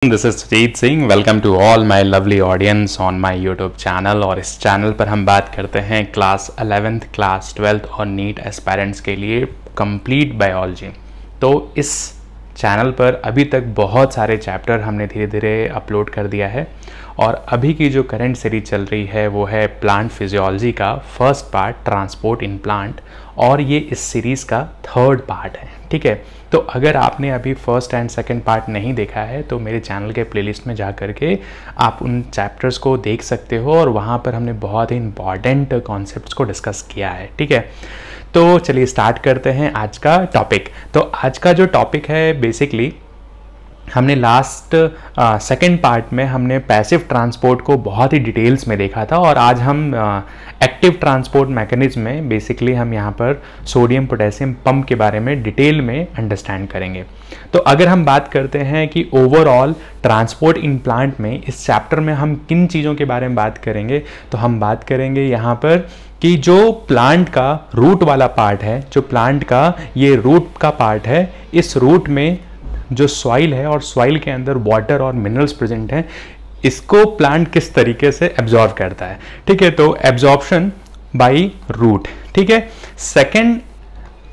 This is Sujeet Singh. Welcome to all my lovely audience on my YouTube channel. और इस channel पर हम बात करते हैं क्लास 11th, क्लास 12th और नीट एस्पायरेंट्स के लिए कंप्लीट बायोलॉजी। तो इस चैनल पर अभी तक बहुत सारे चैप्टर हमने धीरे धीरे अपलोड कर दिया है और अभी की जो करंट सीरीज चल रही है वो है प्लांट फिजियोलॉजी का first part, transport in plant, और ये इस सीरीज़ का थर्ड पार्ट है। ठीक है, तो अगर आपने अभी फर्स्ट एंड सेकंड पार्ट नहीं देखा है तो मेरे चैनल के प्लेलिस्ट में जा करके आप उन चैप्टर्स को देख सकते हो और वहाँ पर हमने बहुत ही इंपॉर्टेंट कॉन्सेप्ट्स को डिस्कस किया है। ठीक है, तो चलिए स्टार्ट करते हैं आज का टॉपिक। तो आज का जो टॉपिक है बेसिकली हमने लास्ट सेकंड पार्ट में हमने पैसिव ट्रांसपोर्ट को बहुत ही डिटेल्स में देखा था और आज हम एक्टिव ट्रांसपोर्ट मैकेनिज्म में बेसिकली हम यहाँ पर सोडियम पोटेशियम पंप के बारे में डिटेल में अंडरस्टैंड करेंगे। तो अगर हम बात करते हैं कि ओवरऑल ट्रांसपोर्ट इन प्लांट में इस चैप्टर में हम किन चीज़ों के बारे में बात करेंगे, तो हम बात करेंगे यहाँ पर कि जो प्लांट का रूट वाला पार्ट है, जो प्लांट का ये रूट का पार्ट है, इस रूट में जो सॉइल है और सॉइल के अंदर वाटर और मिनरल्स प्रेजेंट हैं, इसको प्लांट किस तरीके से एब्जॉर्ब करता है। ठीक है, तो एब्जॉर्प्शन बाय रूट। ठीक है, सेकंड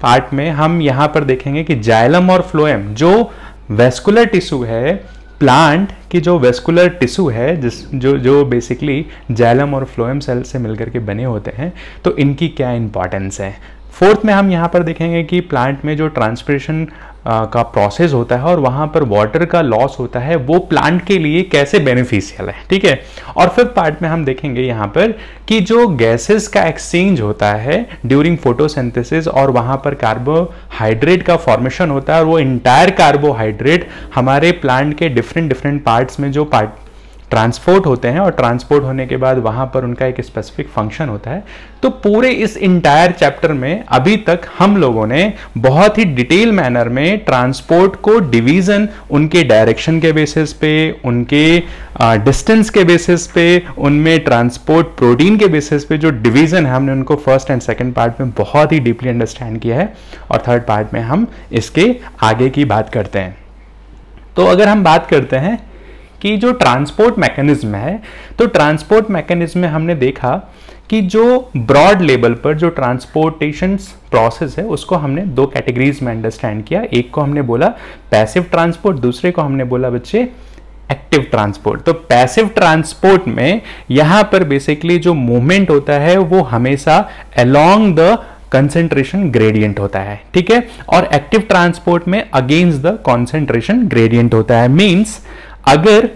पार्ट में हम यहाँ पर देखेंगे कि जाइलम और फ्लोएम जो वेस्कुलर टिश्यू है, प्लांट की जो वेस्कुलर टिश्यू है जो बेसिकली जाइलम और फ्लोएम सेल से मिलकर के बने होते हैं, तो इनकी क्या इंपॉर्टेंस है। फोर्थ में हम यहाँ पर देखेंगे कि प्लांट में जो ट्रांसपिरेशन का प्रोसेस होता है और वहाँ पर वाटर का लॉस होता है वो प्लांट के लिए कैसे बेनिफिशियल है। ठीक है, और फिफ्थ पार्ट में हम देखेंगे यहाँ पर कि जो गैसेस का एक्सचेंज होता है ड्यूरिंग फोटोसिंथेसिस और वहाँ पर कार्बोहाइड्रेट का फॉर्मेशन होता है और वो इंटायर कार्बोहाइड्रेट हमारे प्लांट के डिफरेंट पार्ट्स में जो पार्ट ट्रांसपोर्ट होते हैं और ट्रांसपोर्ट होने के बाद वहाँ पर उनका एक स्पेसिफिक फंक्शन होता है। तो पूरे इस इंटायर चैप्टर में अभी तक हम लोगों ने बहुत ही डिटेल मैनर में ट्रांसपोर्ट को डिवीजन उनके डायरेक्शन के बेसिस पे, उनके डिस्टेंस के बेसिस पे, उनमें ट्रांसपोर्ट प्रोटीन के बेसिस पे जो डिवीजन है हमने उनको फर्स्ट एंड सेकेंड पार्ट में बहुत ही डीपली अंडरस्टैंड किया है और थर्ड पार्ट में हम इसके आगे की बात करते हैं। तो अगर हम बात करते हैं कि जो ट्रांसपोर्ट मैकेनिज्म है, तो ट्रांसपोर्ट मैकेनिज्म में हमने देखा कि जो ब्रॉड लेवल पर जो ट्रांसपोर्टेशन प्रोसेस है उसको हमने दो कैटेगरीज में अंडरस्टैंड किया। एक को हमने बोला पैसिव ट्रांसपोर्ट, दूसरे को हमने बोला बच्चे एक्टिव ट्रांसपोर्ट। तो पैसिव ट्रांसपोर्ट में यहाँ पर बेसिकली जो मूवमेंट होता है वो हमेशा अलोंग द कंसेंट्रेशन ग्रेडियंट होता है। ठीक है, और एक्टिव ट्रांसपोर्ट में अगेंस्ट द कंसेंट्रेशन ग्रेडियंट होता है। मींस अगर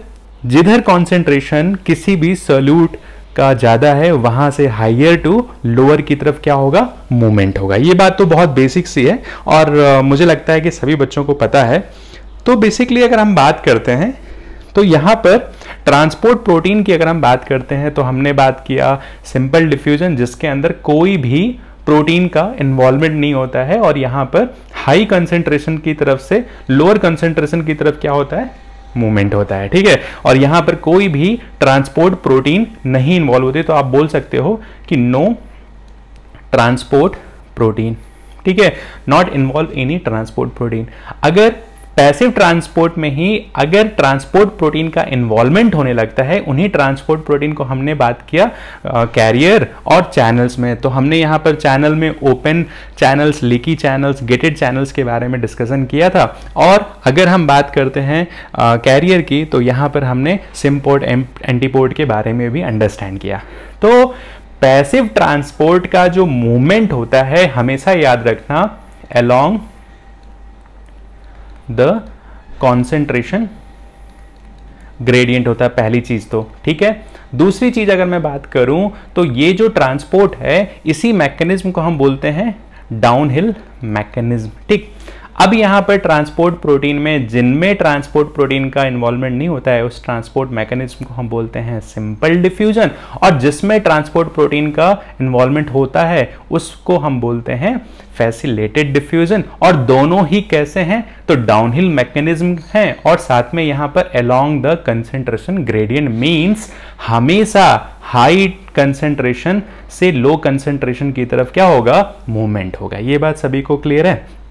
जिधर कंसेंट्रेशन किसी भी सॉल्यूट का ज्यादा है वहां से हायर टू लोअर की तरफ क्या होगा, मूवमेंट होगा। ये बात तो बहुत बेसिक सी है और मुझे लगता है कि सभी बच्चों को पता है। तो बेसिकली अगर हम बात करते हैं तो यहां पर ट्रांसपोर्ट प्रोटीन की अगर हम बात करते हैं तो हमने बात किया सिंपल डिफ्यूजन, जिसके अंदर कोई भी प्रोटीन का इन्वॉल्वमेंट नहीं होता है और यहां पर हाई कंसेंट्रेशन की तरफ से लोअर कंसेंट्रेशन की तरफ क्या होता है, मूवमेंट होता है। ठीक है, और यहां पर कोई भी ट्रांसपोर्ट प्रोटीन नहीं इन्वॉल्व होते, तो आप बोल सकते हो कि नो ट्रांसपोर्ट प्रोटीन। ठीक है, not involve any transport protein. अगर पैसिव ट्रांसपोर्ट में ही अगर ट्रांसपोर्ट प्रोटीन का इन्वॉल्वमेंट होने लगता है, उन्हीं ट्रांसपोर्ट प्रोटीन को हमने बात किया कैरियर और चैनल्स में। तो हमने यहाँ पर चैनल में open channels, leaky channels, gated channels के बारे में डिस्कशन किया था। और अगर हम बात करते हैं कैरियर की, तो यहाँ पर हमने सिम्पोर्ट एंटीपोर्ट के बारे में भी अंडरस्टैंड किया। तो पैसिव ट्रांसपोर्ट का जो मूवमेंट होता है हमेशा याद रखना अलोंग द कॉन्सेंट्रेशन ग्रेडियंट होता है, पहली चीज तो। ठीक है, दूसरी चीज अगर मैं बात करूं तो ये जो ट्रांसपोर्ट है इसी मैकेनिज्म को हम बोलते हैं डाउनहिल मैकेनिज्म। ठीक, अब यहां पर ट्रांसपोर्ट प्रोटीन में जिनमें ट्रांसपोर्ट प्रोटीन का इन्वॉल्वमेंट नहीं होता है उस ट्रांसपोर्ट मैकेनिज्म को हम बोलते हैं सिंपल डिफ्यूजन, और जिसमें ट्रांसपोर्ट प्रोटीन का इन्वॉल्वमेंट होता है उसको हम बोलते हैं फैसिलेटेड डिफ्यूजन। और दोनों ही कैसे हैं, तो डाउनहिल मैकेनिज्म हैं और साथ में यहां पर along the concentration gradient. Means हमेशा हाई कंसेंट्रेशन से लो कंसेंट्रेशन की तरफ क्या होगा, मूवमेंट होगा। ये बात सभी को क्लियर है।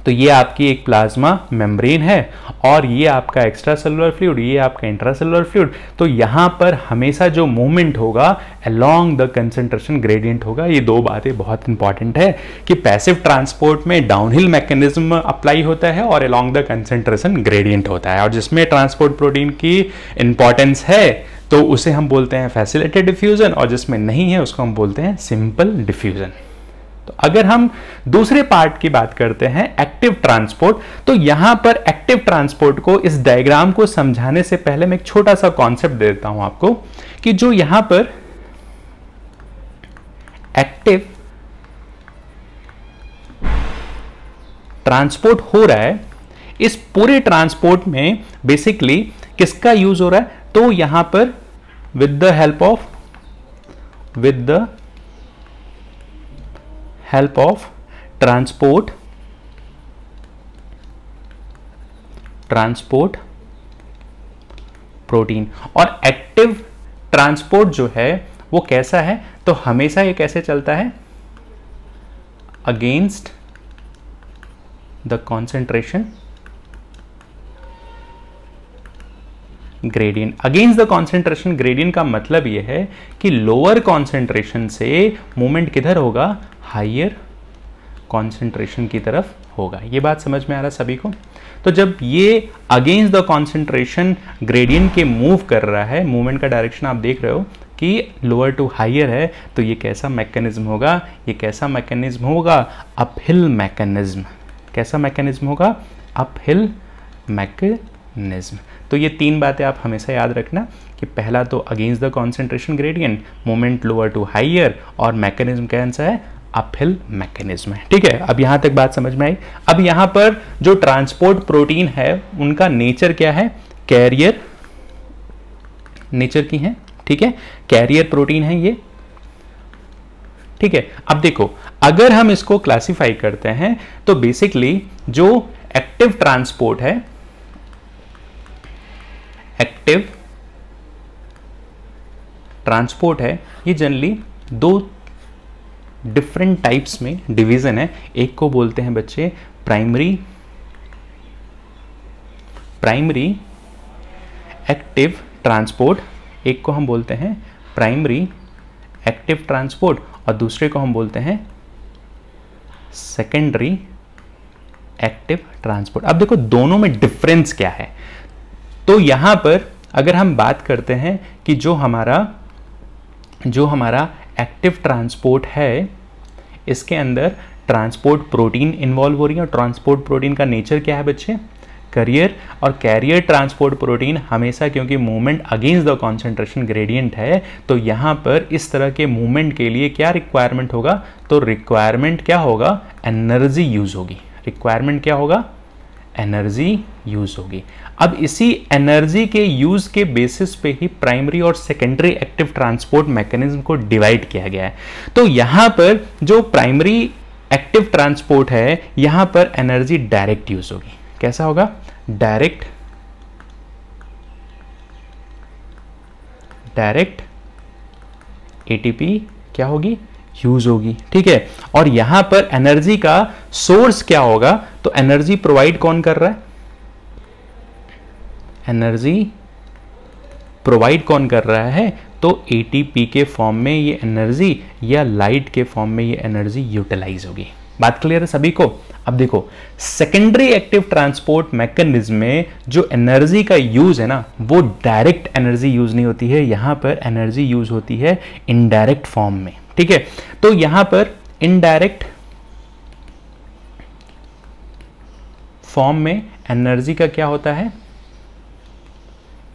तो ये आपकी एक प्लाज्मा मेम्ब्रेन है और ये आपका एक्स्ट्रा सेलुलर फ्लूइड, ये आपका इंट्रासेलुलर फ्लूइड। तो यहाँ पर हमेशा जो मूवमेंट होगा अलोंग द कंसंट्रेशन ग्रेडियंट होगा। ये दो बातें बहुत इंपॉर्टेंट है कि पैसिव ट्रांसपोर्ट में डाउनहिल मैकेनिज्म अप्लाई होता है और अलोंग द कंसंट्रेशन ग्रेडियंट होता है, और जिसमें ट्रांसपोर्ट प्रोटीन की इंपॉर्टेंस है तो उसे हम बोलते हैं फैसिलिटेटेड डिफ्यूजन, और जिसमें नहीं है उसको हम बोलते हैं सिंपल डिफ्यूजन। तो अगर हम दूसरे पार्ट की बात करते हैं एक्टिव ट्रांसपोर्ट, तो यहां पर एक्टिव ट्रांसपोर्ट को इस डायग्राम को समझाने से पहले मैं एक छोटा सा कॉन्सेप्ट दे देता हूं आपको कि जो यहां पर एक्टिव ट्रांसपोर्ट हो रहा है, इस पूरे ट्रांसपोर्ट में बेसिकली किसका यूज हो रहा है, तो यहां पर with the help of transport protein. और एक्टिव ट्रांसपोर्ट जो है वो कैसा है, तो हमेशा ये कैसे चलता है, against the concentration gradient. Against the concentration gradient का मतलब यह है कि लोअर कॉन्सेंट्रेशन से मूवमेंट किधर होगा, हायर कॉन्सेंट्रेशन की तरफ होगा। ये बात समझ में आ रहा है सभी को। तो जब ये अगेंस्ट द कॉन्सेंट्रेशन ग्रेडियंट के मूव कर रहा है, मूवमेंट का डायरेक्शन आप देख रहे हो कि लोअर टू हायर है, तो ये कैसा मैकेनिज्म होगा, ये कैसा मैकेनिज्म होगा, अपहिल मैकेनिज्म। कैसा मैकेनिज्म होगा, अपहिल मैकेनिज्म। तो ये तीन बातें आप हमेशा याद रखना कि पहला तो against the concentration gradient, movement lower to higher, और मैकेनिज्म कौन सा है, अपहिल मैकेनिज्म है। ठीक है, अब यहां तक बात समझ में आई। अब यहां पर जो ट्रांसपोर्ट प्रोटीन है उनका नेचर क्या है, कैरियर नेचर की है। ठीक है, कैरियर प्रोटीन है ये। ठीक है, अब देखो अगर हम इसको क्लासिफाई करते हैं तो बेसिकली जो एक्टिव ट्रांसपोर्ट है, एक्टिव ट्रांसपोर्ट है, ये जनरली दो डिफरेंट टाइप्स में डिवीजन है। एक को बोलते हैं बच्चे प्राइमरी एक्टिव ट्रांसपोर्ट, एक को हम बोलते हैं प्राइमरी एक्टिव ट्रांसपोर्ट, और दूसरे को हम बोलते हैं सेकेंडरी एक्टिव ट्रांसपोर्ट। अब देखो दोनों में डिफरेंस क्या है। तो यहां पर अगर हम बात करते हैं कि जो हमारा एक्टिव ट्रांसपोर्ट है, इसके अंदर ट्रांसपोर्ट प्रोटीन इन्वॉल्व हो रही है, और ट्रांसपोर्ट प्रोटीन का नेचर क्या है बच्चे, कैरियर। और कैरियर ट्रांसपोर्ट प्रोटीन हमेशा, क्योंकि movement against the concentration gradient है, तो यहाँ पर इस तरह के मूवमेंट के लिए क्या रिक्वायरमेंट होगा, तो रिक्वायरमेंट क्या होगा, एनर्जी यूज होगी। रिक्वायरमेंट क्या होगा, एनर्जी यूज होगी। अब इसी एनर्जी के यूज के बेसिस पे ही प्राइमरी और सेकेंडरी एक्टिव ट्रांसपोर्ट मैकेनिज्म को डिवाइड किया गया है। तो यहां पर जो प्राइमरी एक्टिव ट्रांसपोर्ट है, यहां पर एनर्जी डायरेक्ट यूज होगी। कैसा होगा, डायरेक्ट एटीपी क्या होगी, यूज होगी। ठीक है, और यहां पर एनर्जी का सोर्स क्या होगा, तो एनर्जी प्रोवाइड कौन कर रहा है, एनर्जी प्रोवाइड कौन कर रहा है, तो एटीपी के फॉर्म में ये एनर्जी या लाइट के फॉर्म में ये एनर्जी यूटिलाइज होगी। बात क्लियर है सभी को। अब देखो सेकेंडरी एक्टिव ट्रांसपोर्ट मैकेनिज्म में जो एनर्जी का यूज है ना, वो डायरेक्ट एनर्जी यूज नहीं होती है, यहां पर एनर्जी यूज होती है इनडायरेक्ट फॉर्म में। ठीक है, तो यहां पर इनडायरेक्ट फॉर्म में एनर्जी का क्या होता है,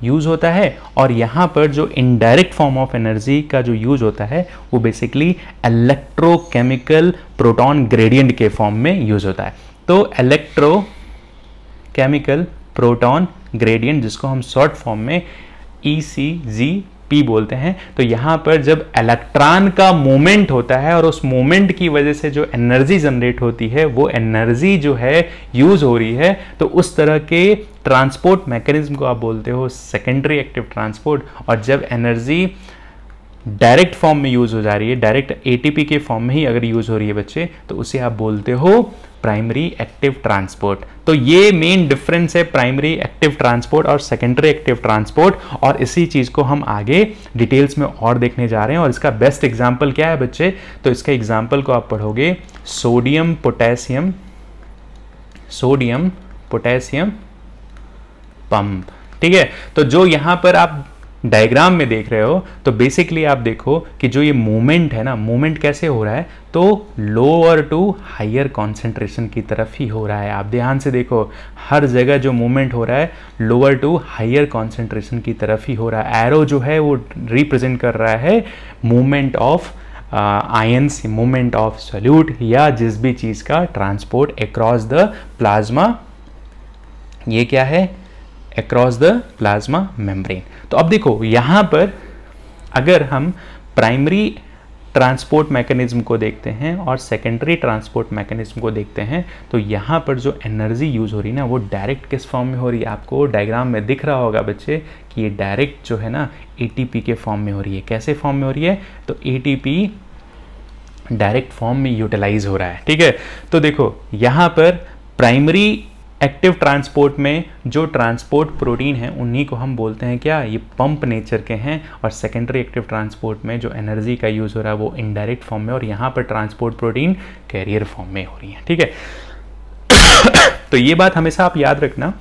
यूज होता है, और यहां पर जो इनडायरेक्ट फॉर्म ऑफ एनर्जी का जो यूज होता है वो बेसिकली इलेक्ट्रोकेमिकल प्रोटॉन ग्रेडियंट के फॉर्म में यूज होता है। तो इलेक्ट्रोकेमिकल प्रोटॉन ग्रेडियंट, जिसको हम शॉर्ट फॉर्म में ECGP बोलते हैं। तो यहां पर जब इलेक्ट्रॉन का मूवमेंट होता है और उस मूवमेंट की वजह से जो एनर्जी जनरेट होती है, वो एनर्जी जो है यूज हो रही है, तो उस तरह के ट्रांसपोर्ट मैकेनिज्म को आप बोलते हो सेकेंडरी एक्टिव ट्रांसपोर्ट। और जब एनर्जी डायरेक्ट फॉर्म में यूज हो जा रही है, डायरेक्ट एटीपी के फॉर्म में ही अगर यूज हो रही है बच्चे, तो उसे आप बोलते हो प्राइमरी एक्टिव ट्रांसपोर्ट। तो ये मेन डिफरेंस है प्राइमरी एक्टिव ट्रांसपोर्ट और सेकेंडरी एक्टिव ट्रांसपोर्ट, और इसी चीज को हम आगे डिटेल्स में और देखने जा रहे हैं। और इसका बेस्ट एग्जांपल क्या है बच्चे, तो इसका एग्जांपल को आप पढ़ोगे सोडियम पोटेशियम पंप। ठीक है, तो जो यहां पर आप डायग्राम में देख रहे हो, तो बेसिकली आप देखो कि जो ये मूवमेंट है ना, मूवमेंट कैसे हो रहा है, तो लोअर टू हायर कॉन्सेंट्रेशन की तरफ ही हो रहा है। आप ध्यान से देखो, हर जगह जो मूवमेंट हो रहा है लोअर टू हायर कॉन्सेंट्रेशन की तरफ ही हो रहा है। एरो जो है वो रिप्रेजेंट कर रहा है movement of ions, movement of solute या जिस भी चीज का ट्रांसपोर्ट अक्रॉस द प्लाज्मा। ये क्या है, अक्रॉस द प्लाज्मा मेम्ब्रेन। तो अब देखो यहां पर अगर हम प्राइमरी ट्रांसपोर्ट मैकेनिज्म को देखते हैं और सेकेंडरी ट्रांसपोर्ट मैकेनिज्म को देखते हैं, तो यहाँ पर जो एनर्जी यूज हो रही है ना, वो डायरेक्ट किस फॉर्म में हो रही है, आपको डायग्राम में दिख रहा होगा बच्चे कि ये डायरेक्ट जो है ना एटीपी के फॉर्म में हो रही है। कैसे फॉर्म में हो रही है, तो एटीपी डायरेक्ट फॉर्म में यूटिलाइज हो रहा है। ठीक है, तो देखो यहाँ पर प्राइमरी एक्टिव ट्रांसपोर्ट में जो ट्रांसपोर्ट प्रोटीन है उन्हीं को हम बोलते हैं क्या, ये पंप नेचर के हैं। और सेकेंडरी एक्टिव ट्रांसपोर्ट में जो एनर्जी का यूज हो रहा है वो इनडायरेक्ट फॉर्म में, और यहाँ पर ट्रांसपोर्ट प्रोटीन कैरियर फॉर्म में हो रही है। ठीक है, तो ये बात हमेशा आप याद रखना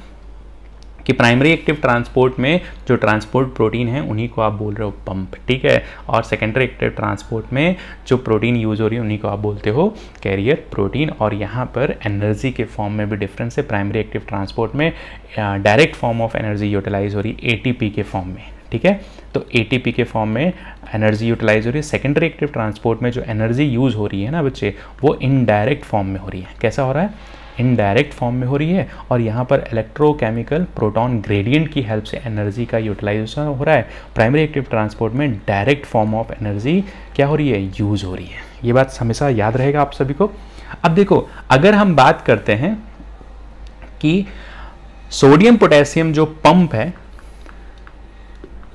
कि प्राइमरी एक्टिव ट्रांसपोर्ट में जो ट्रांसपोर्ट प्रोटीन है उन्हीं को आप बोल रहे हो पंप। ठीक है, और सेकेंडरी एक्टिव ट्रांसपोर्ट में जो प्रोटीन यूज हो रही है उन्हीं को आप बोलते हो कैरियर प्रोटीन। और यहाँ पर एनर्जी के फॉर्म में भी डिफरेंस है। प्राइमरी एक्टिव ट्रांसपोर्ट में direct form of energy utilize हो रही है एटीपी के फॉर्म में। ठीक है, तो एटीपी के फॉर्म में एनर्जी यूटिलाइज हो रही है। सेकेंडरी एक्टिव ट्रांसपोर्ट में जो एनर्जी यूज हो रही है ना बच्चे, वो इनडायरेक्ट फॉर्म में हो रही है। कैसा हो रहा है, इनडायरेक्ट फॉर्म में हो रही है। और यहाँ पर इलेक्ट्रोकेमिकल प्रोटॉन ग्रेडियंट की हेल्प से एनर्जी का यूटिलाइजेशन हो रहा है। प्राइमरी एक्टिव ट्रांसपोर्ट में डायरेक्ट फॉर्म ऑफ एनर्जी क्या हो रही है, यूज हो रही है। ये बात हमेशा याद रहेगा आप सभी को। अब देखो अगर हम बात करते हैं कि सोडियम पोटेशियम जो पंप है,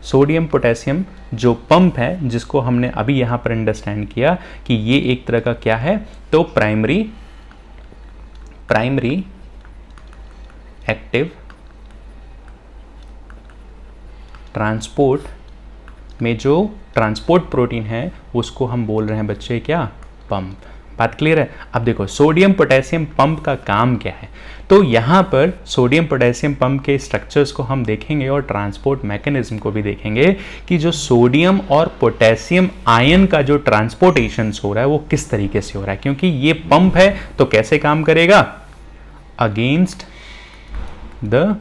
सोडियम पोटेशियम जो पंप है, जिसको हमने अभी यहां पर अंडरस्टैंड किया कि ये एक तरह का क्या है, तो प्राइमरी एक्टिव ट्रांसपोर्ट में जो ट्रांसपोर्ट प्रोटीन है उसको हम बोल रहे हैं बच्चे क्या, पंप। बात क्लियर है। अब देखो सोडियम पोटेशियम पंप का काम क्या है, तो यहां पर सोडियम पोटेशियम पंप के स्ट्रक्चर्स को हम देखेंगे और ट्रांसपोर्ट मैकेनिज्म को भी देखेंगे कि जो सोडियम और पोटेशियम आयन का जो ट्रांसपोर्टेशन हो रहा है वो किस तरीके से हो रहा है। क्योंकि ये पंप है तो कैसे काम करेगा, अगेंस्ट द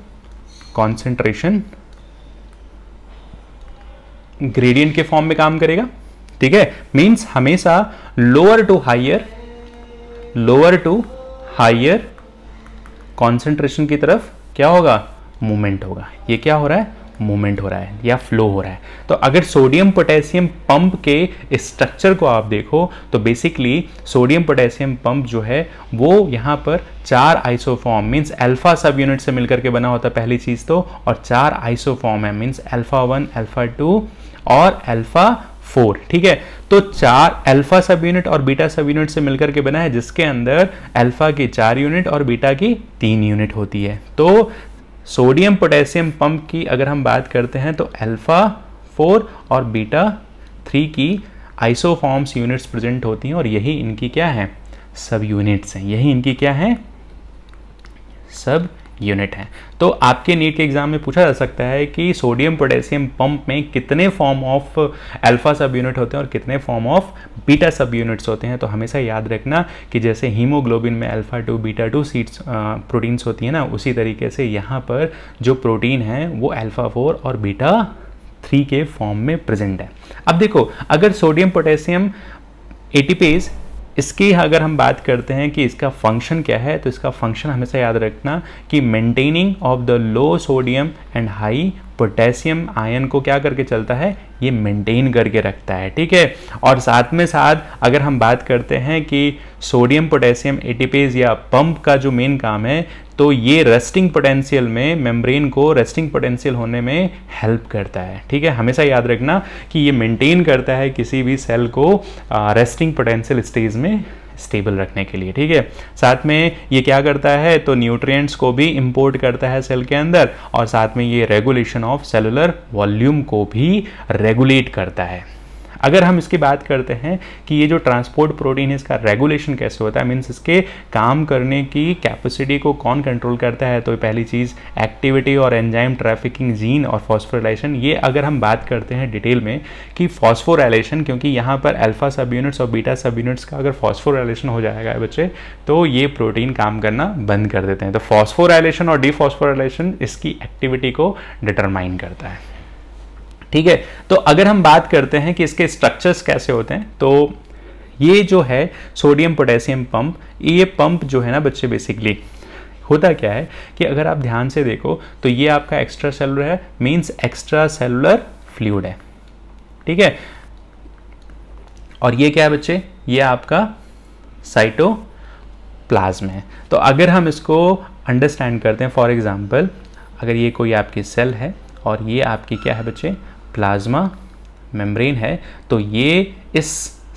कॉन्सेंट्रेशन ग्रेडियंट के फॉर्म में काम करेगा। ठीक है, मींस हमेशा लोअर टू हायर कॉन्सेंट्रेशन की तरफ क्या होगा, मूवमेंट होगा। ये क्या हो रहा है, मूवमेंट हो रहा है या फ्लो हो रहा है। तो अगर सोडियम पोटेशियम पंप के स्ट्रक्चर को आप देखो तो बेसिकली सोडियम पोटेशियम पंप जो है वो यहाँ पर 4 आइसोफॉर्म मींस अल्फा सब यूनिट से मिलकर के बना होता है पहली चीज तो, और 4 आइसोफॉर्म है मींस अल्फा 1, अल्फा 2 और अल्फा 4। ठीक है, तो 4 अल्फा सब यूनिट और बीटा सब यूनिट से मिलकर के बना है, जिसके अंदर अल्फा की 4 यूनिट और बीटा की 3 यूनिट होती है। तो सोडियम पोटेशियम पंप की अगर हम बात करते हैं तो अल्फा 4 और बीटा 3 की आइसोफॉर्म्स यूनिट्स प्रेजेंट होती हैं, और यही इनकी क्या है, सब यूनिट्स हैं। यही इनकी क्या है, सब यूनिट है। तो आपके नीट के एग्जाम में पूछा जा सकता है कि सोडियम पोटेशियम पंप में कितने फॉर्म ऑफ अल्फा सब यूनिट होते हैं और कितने फॉर्म ऑफ बीटा सब यूनिट्स होते हैं। तो हमेशा याद रखना कि जैसे हीमोग्लोबिन में अल्फा 2 बीटा 2 सीड्स प्रोटीन्स होती है ना, उसी तरीके से यहाँ पर जो प्रोटीन है वो अल्फा 4 और बीटा 3 के फॉर्म में प्रेजेंट है। अब देखो अगर सोडियम पोटेशियम एटीपेज, इसकी अगर हम बात करते हैं कि इसका फंक्शन क्या है, तो इसका फंक्शन हमेशा याद रखना कि maintaining of the low sodium and high potassium ion को क्या करके चलता है, ये मेंटेन करके रखता है। ठीक है, और साथ में साथ अगर हम बात करते हैं कि सोडियम पोटेशियम एटीपेज या पंप का जो मेन काम है, तो ये रेस्टिंग पोटेंशियल में मेम्ब्रेन को रेस्टिंग पोटेंशियल होने में हेल्प करता है। ठीक है, हमेशा याद रखना कि ये मेंटेन करता है किसी भी सेल को रेस्टिंग पोटेंशियल स्टेज में स्टेबल रखने के लिए। ठीक है, साथ में ये क्या करता है, तो न्यूट्रिएंट्स को भी इंपोर्ट करता है सेल के अंदर, और साथ में ये रेगुलेशन ऑफ सेलुलर वॉल्यूम को भी रेगुलेट करता है। अगर हम इसकी बात करते हैं कि ये जो ट्रांसपोर्ट प्रोटीन है इसका रेगुलेशन कैसे होता है, मीन्स इसके काम करने की कैपेसिटी को कौन कंट्रोल करता है, तो पहली चीज़ एक्टिविटी और एंजाइम ट्रैफिकिंग जीन और फॉस्फोराइलेशन। ये अगर हम बात करते हैं डिटेल में कि फॉस्फोराइलेशन, क्योंकि यहाँ पर अल्फा सब यूनिट्स और बीटा सब यूनिट्स का अगर फॉस्फोराइलेशन हो जाएगा बच्चे तो ये प्रोटीन काम करना बंद कर देते हैं। तो फॉस्फोराइलेशन और डिफॉस्फोराइलेशन इसकी एक्टिविटी को डिटरमाइन करता है। ठीक है, तो अगर हम बात करते हैं कि इसके स्ट्रक्चर्स कैसे होते हैं, तो ये जो है सोडियम पोटेशियम पंप, ये पंप जो है ना बच्चे बेसिकली होता क्या है कि अगर आप ध्यान से देखो तो ये आपका एक्स्ट्रा सेलुलर है, मींस एक्स्ट्रा सेलुलर फ्लूइड है। ठीक है, और ये क्या है बच्चे, ये आपका साइटोप्लाज्म है। तो अगर हम इसको अंडरस्टैंड करते हैं, फॉर एग्जांपल अगर ये कोई आपकी सेल है और ये आपकी क्या है बच्चे, प्लाज्मा मेम्ब्रेन है, तो ये इस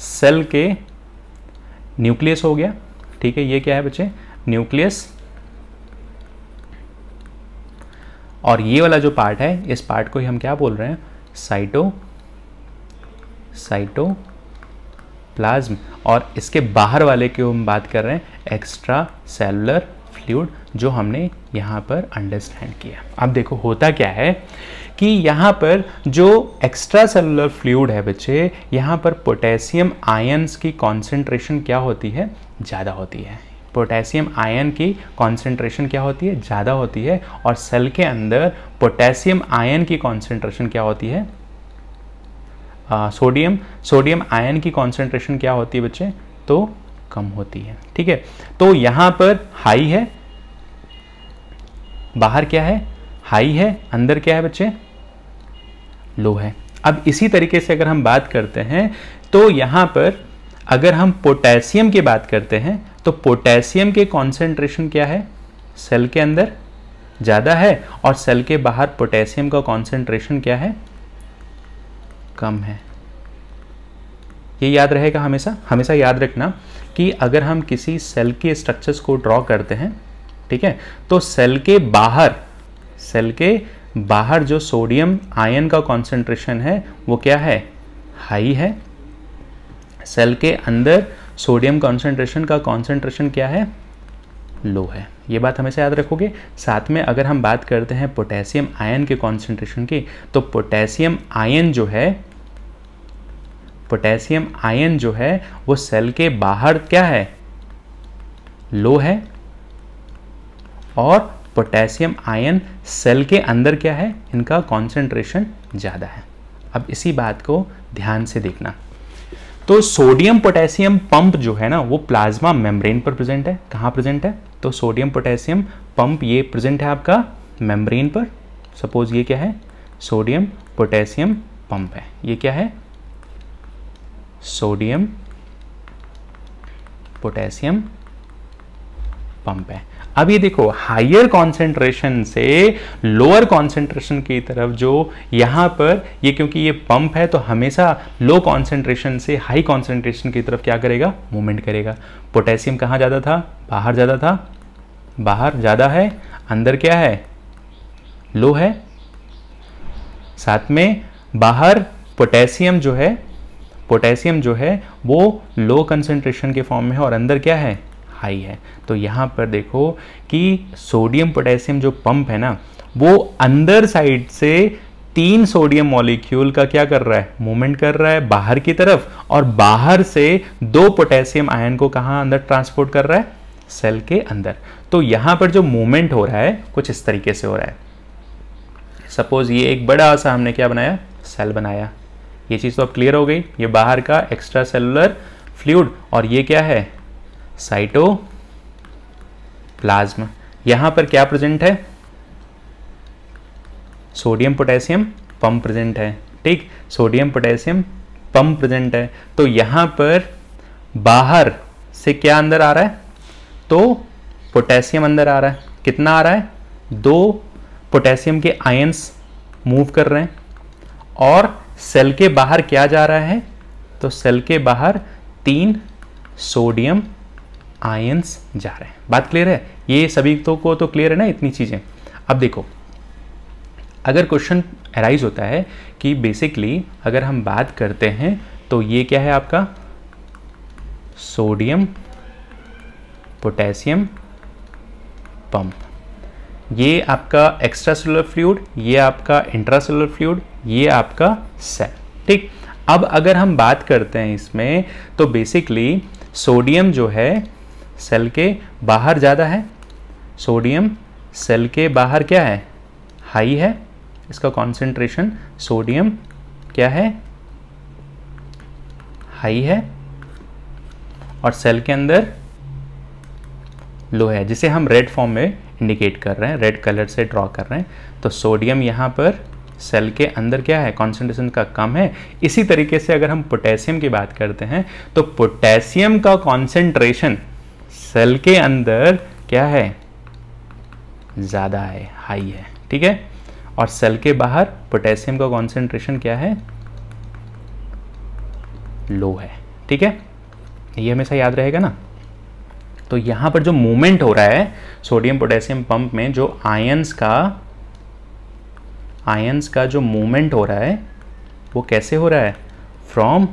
सेल के न्यूक्लियस हो गया। ठीक है, ये क्या है बच्चे, न्यूक्लियस, और ये वाला जो पार्ट है इस पार्ट को ही हम क्या बोल रहे हैं, साइटोप्लाज्म, और इसके बाहर वाले की हम बात कर रहे हैं एक्स्ट्रा सेलुलर फ्लूइड, जो हमने यहाँ पर अंडरस्टैंड किया। अब देखो होता क्या है कि यहाँ पर जो एक्स्ट्रा सेलुलर फ्लूइड है बच्चे, यहाँ पर पोटेशियम आयंस की कॉन्सेंट्रेशन क्या होती है, ज़्यादा होती है। पोटेशियम आयन की कॉन्सेंट्रेशन क्या होती है, ज़्यादा होती है, और सेल के अंदर पोटेशियम आयन की कॉन्सेंट्रेशन क्या होती है, सोडियम आयन की कॉन्सेंट्रेशन क्या होती है बच्चे, तो कम होती है। ठीक है, तो यहाँ पर हाई है, बाहर क्या है, हाई है, अंदर क्या है बच्चे, लो है। अब इसी तरीके से अगर हम बात करते हैं तो यहाँ पर अगर हम पोटेशियम की बात करते हैं तो पोटेशियम के कॉन्सेंट्रेशन क्या है, सेल के अंदर ज़्यादा है, और सेल के बाहर पोटेशियम का कॉन्सेंट्रेशन क्या है, कम है। ये याद रहेगा, हमेशा याद रखना कि अगर हम किसी सेल के स्ट्रक्चर्स को ड्रॉ करते हैं, ठीक है, तो सेल के बाहर जो सोडियम आयन का कॉन्सेंट्रेशन है वो क्या है, हाई है। सेल के अंदर सोडियम कॉन्सेंट्रेशन का कॉन्सेंट्रेशन क्या है, लो है। ये बात हमेशा याद रखोगे। साथ में अगर हम बात करते हैं पोटेशियम आयन के कॉन्सेंट्रेशन की, तो पोटेशियम आयन जो है वो सेल के बाहर क्या है, लो है, और पोटेशियम आयन सेल के अंदर क्या है, इनका कॉन्सेंट्रेशन ज़्यादा है। अब इसी बात को ध्यान से देखना। तो सोडियम पोटेशियम पंप जो है ना वो प्लाज्मा मेम्ब्रेन पर प्रेजेंट है। कहाँ प्रेजेंट है, तो सोडियम पोटेशियम पंप ये प्रेजेंट है आपका मेम्ब्रेन पर। सपोज ये क्या है, सोडियम पोटेशियम पंप है। ये क्या है, सोडियम पोटेशियम पंप है। अब ये देखो हायर कॉन्सेंट्रेशन से लोअर कॉन्सेंट्रेशन की तरफ जो यहाँ पर ये, क्योंकि ये पंप है तो हमेशा लो कॉन्सेंट्रेशन से हाई कॉन्सेंट्रेशन की तरफ क्या करेगा, मूवमेंट करेगा। पोटेशियम कहाँ ज़्यादा था, बाहर ज़्यादा था, बाहर ज़्यादा है, अंदर क्या है, लो है। साथ में बाहर पोटेशियम जो है वो लो कंसंट्रेशन के फॉर्म में है, और अंदर क्या है, हाई है। तो यहाँ पर देखो कि सोडियम पोटेशियम जो पंप है ना वो अंदर साइड से 3 सोडियम मॉलिक्यूल का क्या कर रहा है, मूवमेंट कर रहा है बाहर की तरफ, और बाहर से 2 पोटेशियम आयन को कहाँ अंदर ट्रांसपोर्ट कर रहा है, सेल के अंदर। तो यहाँ पर जो मूवमेंट हो रहा है कुछ इस तरीके से हो रहा है। सपोज ये एक बड़ा सा हमने क्या बनाया, सेल बनाया। ये चीज़ तो अब क्लियर हो गई। ये बाहर का एक्स्ट्रा सेलुलर फ्लूइड, और ये क्या है, साइटोप्लाज्म। यहां पर क्या प्रेजेंट है, सोडियम पोटेशियम पंप प्रेजेंट है। ठीक, सोडियम पोटेशियम पंप प्रेजेंट है। तो यहां पर बाहर से क्या अंदर आ रहा है, तो पोटेशियम अंदर आ रहा है। कितना आ रहा है, 2 पोटेशियम के आयंस मूव कर रहे हैं, और सेल के बाहर क्या जा रहा है, तो सेल के बाहर 3 सोडियम आयंस जा रहे हैं। बात क्लियर है? ये सभी को तो क्लियर है ना इतनी चीजें। अब देखो, अगर क्वेश्चन अराइज होता है कि बेसिकली अगर हम बात करते हैं तो ये क्या है आपका, सोडियम पोटेशियम पंप, ये आपका एक्स्ट्रा सेलुलर फ्लूइड, ये आपका इंट्रासेलुलर फ्लूइड, ये आपका सेल। ठीक, अब अगर हम बात करते हैं इसमें तो बेसिकली सोडियम जो है सेल के बाहर ज़्यादा है, सोडियम सेल के बाहर क्या है, हाई है, इसका कॉन्सेंट्रेशन सोडियम क्या है, हाई है, और सेल के अंदर लो है, जिसे हम रेड फॉर्म में इंडिकेट कर रहे हैं, रेड कलर से ड्रॉ कर रहे हैं। तो सोडियम यहाँ पर सेल के अंदर क्या है, कॉन्सेंट्रेशन का कम है। इसी तरीके से अगर हम पोटेशियम की बात करते हैं तो पोटेशियम का कॉन्सेंट्रेशन सेल के अंदर क्या है, ज़्यादा है, हाई है। ठीक है, और सेल के बाहर पोटेशियम का कॉन्सेंट्रेशन क्या है, लो है। ठीक है, ये हमेशा याद रहेगा ना। तो यहाँ पर जो मूवमेंट हो रहा है सोडियम पोटेशियम पंप में, जो आयंस का जो मूवमेंट हो रहा है वो कैसे हो रहा है, from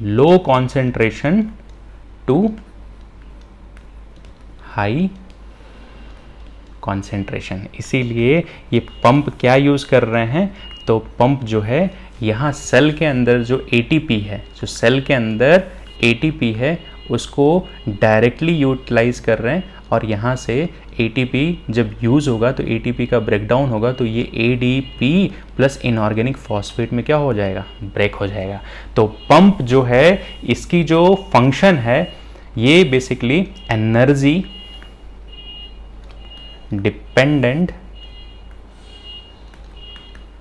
low concentration to high concentration. इसीलिए ये पंप क्या यूज कर रहे हैं, तो पंप जो है यहाँ सेल के अंदर जो एटीपी है, जो सेल के अंदर एटीपी है उसको डायरेक्टली यूटिलाइज कर रहे हैं, और यहाँ से एटीपी जब यूज़ होगा तो एटीपी का ब्रेकडाउन होगा, तो ये एडीपी प्लस इनऑर्गेनिक फॉस्फेट में क्या हो जाएगा, ब्रेक हो जाएगा। तो पंप जो है इसकी जो फंक्शन है ये बेसिकली एनर्जी डिपेंडेंट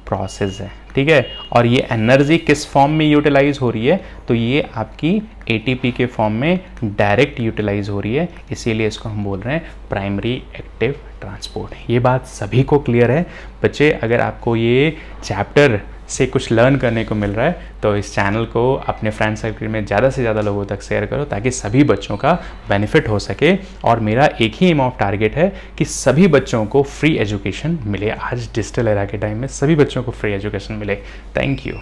प्रोसेस है। ठीक है, और ये एनर्जी किस फॉर्म में यूटिलाइज हो रही है, तो ये आपकी एटीपी के फॉर्म में डायरेक्ट यूटिलाइज हो रही है, इसीलिए इसको हम बोल रहे हैं प्राइमरी एक्टिव ट्रांसपोर्ट। ये बात सभी को क्लियर है बच्चे? अगर आपको ये चैप्टर से कुछ लर्न करने को मिल रहा है तो इस चैनल को अपने फ्रेंड सर्कल में ज़्यादा से ज़्यादा लोगों तक शेयर करो, ताकि सभी बच्चों का बेनिफिट हो सके। और मेरा एक ही एम ऑफ टारगेट है कि सभी बच्चों को फ्री एजुकेशन मिले। आज डिजिटल एरा के टाइम में सभी बच्चों को फ्री एजुकेशन मिले। Thank you.